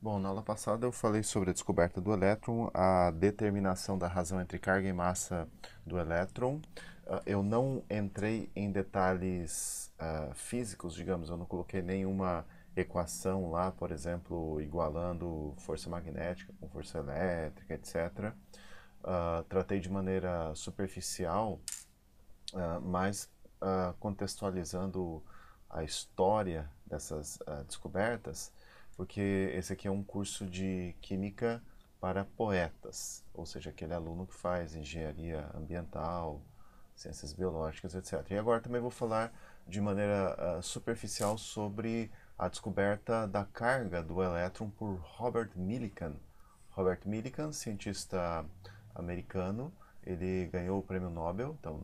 Bom, na aula passada eu falei sobre a descoberta do elétron, a determinação da razão entre carga e massa do elétron. Eu não entrei em detalhes físicos, digamos, eu não coloquei nenhuma equação lá, por exemplo, igualando força magnética com força elétrica, etc. Tratei de maneira superficial, mas contextualizando a história dessas descobertas, porque esse aqui é um curso de química para poetas, ou seja, aquele aluno que faz engenharia ambiental, ciências biológicas, etc. E agora também vou falar de maneira superficial sobre a descoberta da carga do elétron por Robert Millikan. Robert Millikan, cientista americano, ele ganhou o prêmio Nobel, então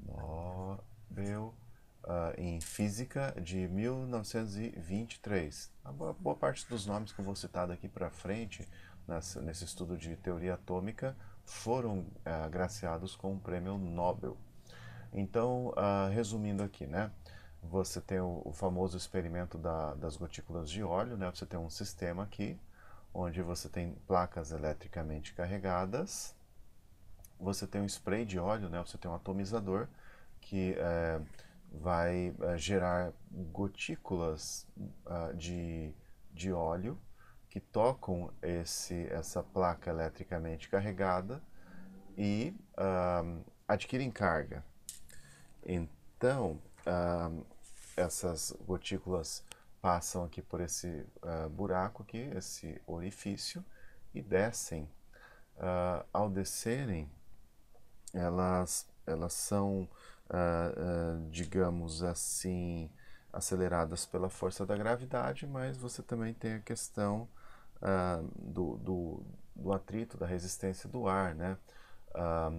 Nobel em Física de 1923. A boa parte dos nomes que eu vou citar daqui para frente, nesse estudo de teoria atômica, foram agraciados com o prêmio Nobel. Então, resumindo aqui, né? Você tem o famoso experimento das gotículas de óleo, né? Você tem um sistema aqui, onde você tem placas eletricamente carregadas, você tem um spray de óleo, né? Você tem um atomizador que vai gerar gotículas de óleo que tocam essa placa eletricamente carregada e adquirem carga. Então, essas gotículas passam aqui por esse buraco aqui, esse orifício, e descem. Ao descerem, elas são, digamos assim, aceleradas pela força da gravidade, mas você também tem a questão do atrito, da resistência do ar, né? Ah,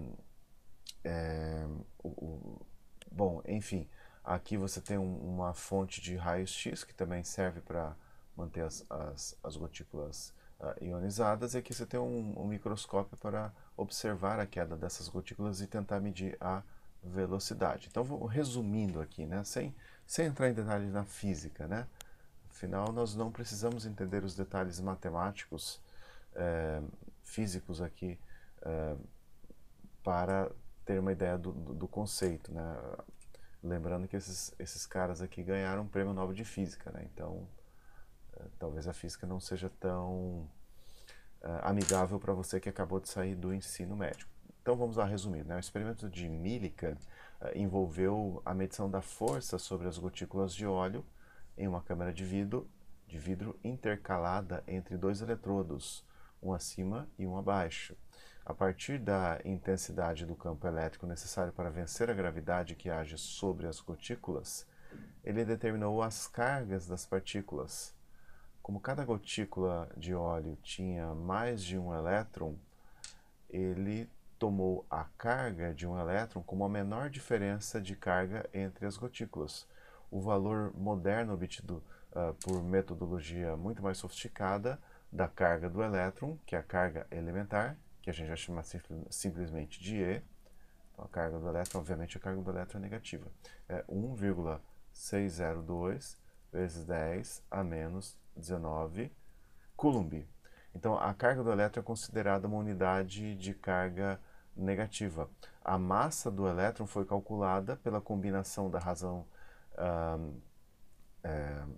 é, o, o, bom, enfim, aqui você tem uma fonte de raios-x que também serve para manter as gotículas ionizadas, e aqui você tem um microscópio para observar a queda dessas gotículas e tentar medir a velocidade. Então, vou resumindo aqui, né, sem entrar em detalhes na física, né? Afinal, nós não precisamos entender os detalhes matemáticos, físicos aqui, para ter uma ideia do conceito, né? Lembrando que esses caras aqui ganharam um prêmio Nobel de Física, né? Então, talvez a física não seja tão amigável para você que acabou de sair do ensino médio. Então vamos lá resumir, né? O experimento de Millikan envolveu a medição da força sobre as gotículas de óleo em uma câmara de vidro intercalada entre dois eletrodos, um acima e um abaixo. A partir da intensidade do campo elétrico necessário para vencer a gravidade que age sobre as gotículas, ele determinou as cargas das partículas. Como cada gotícula de óleo tinha mais de um elétron, ele tomou a carga de um elétron como a menor diferença de carga entre as gotículas. O valor moderno obtido por metodologia muito mais sofisticada da carga do elétron, que é a carga elementar, que a gente vai chamar simplesmente de E. Então, a carga do elétron, obviamente, a carga do elétron é negativa. É 1,602 vezes 10 a menos 19 Coulomb. Então, a carga do elétron é considerada uma unidade de carga negativa. A massa do elétron foi calculada pela combinação da razão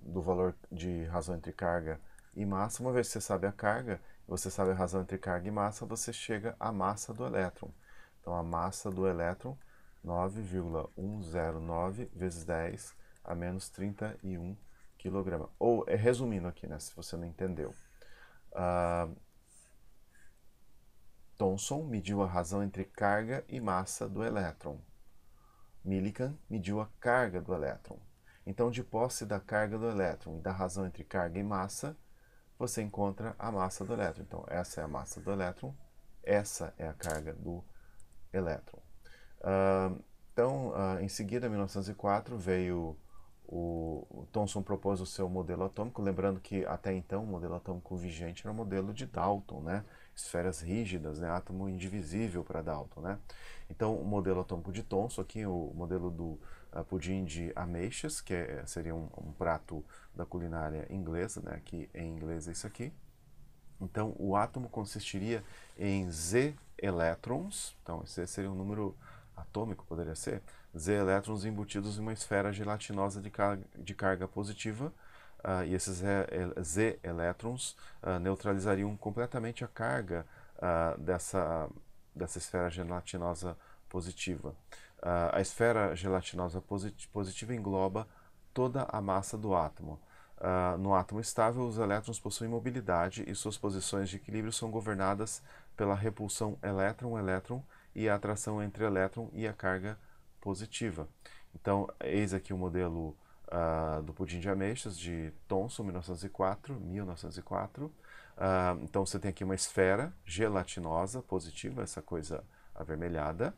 do valor de razão entre carga e massa. Uma vez que você sabe a carga, você sabe a razão entre carga e massa, você chega à massa do elétron. Então, a massa do elétron, 9,109 vezes 10 a menos 31 kg. Ou, resumindo aqui, né, se você não entendeu. Thomson mediu a razão entre carga e massa do elétron. Millikan mediu a carga do elétron. Então, de posse da carga do elétron e da razão entre carga e massa, você encontra a massa do elétron. Então, essa é a massa do elétron, essa é a carga do elétron. Então, em seguida, em 1904, veio o Thomson propôs o seu modelo atômico, lembrando que até então o modelo atômico vigente era o modelo de Dalton, né? Esferas rígidas, né? Átomo indivisível para Dalton, né? Então, o modelo atômico de Thomson, aqui o modelo do pudim de ameixas, que seria um prato da culinária inglesa, né? Aqui em inglês é isso aqui. Então, o átomo consistiria em Z elétrons, então esse seria um número atômico, poderia ser, Z elétrons embutidos em uma esfera gelatinosa de carga positiva, e esses Z elétrons neutralizariam completamente a carga dessa esfera gelatinosa positiva. A esfera gelatinosa positiva engloba toda a massa do átomo. No átomo estável, os elétrons possuem mobilidade e suas posições de equilíbrio são governadas pela repulsão elétron-elétron e a atração entre elétron e a carga positiva. Então, eis aqui o modelo do pudim de ameixas de Thomson, 1904. Então, você tem aqui uma esfera gelatinosa positiva, essa coisa avermelhada,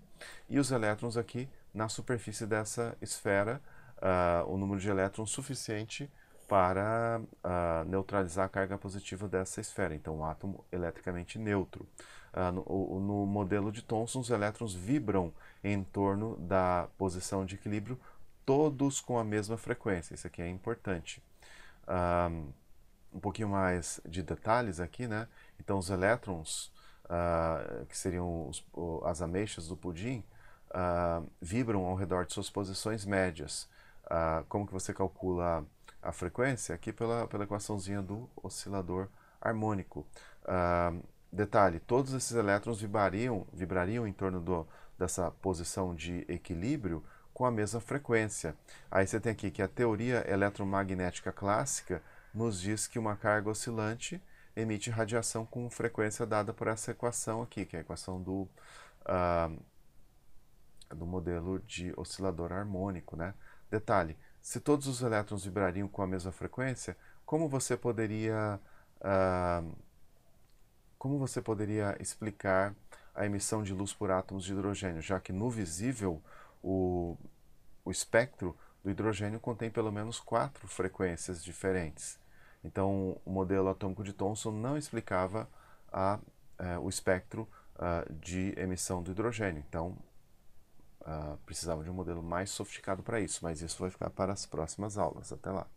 e os elétrons aqui na superfície dessa esfera, o número de elétrons suficiente para neutralizar a carga positiva dessa esfera. Então, um átomo eletricamente neutro. No modelo de Thomson, os elétrons vibram em torno da posição de equilíbrio, todos com a mesma frequência. Isso aqui é importante. Um pouquinho mais de detalhes aqui, né? Então, os elétrons, que seriam as ameixas do pudim, vibram ao redor de suas posições médias. Como que você calcula a frequência? Aqui pela equaçãozinha do oscilador harmônico. Detalhe, todos esses elétrons vibrariam em torno dessa posição de equilíbrio com a mesma frequência. Aí você tem aqui que a teoria eletromagnética clássica nos diz que uma carga oscilante emite radiação com frequência dada por essa equação aqui, que é a equação do modelo de oscilador harmônico, né? Detalhe, se todos os elétrons vibrariam com a mesma frequência, como você poderia explicar a emissão de luz por átomos de hidrogênio, já que no visível o espectro do hidrogênio contém pelo menos 4 frequências diferentes. Então, o modelo atômico de Thomson não explicava o espectro de emissão do hidrogênio. Então, precisava de um modelo mais sofisticado para isso, mas isso vai ficar para as próximas aulas. Até lá!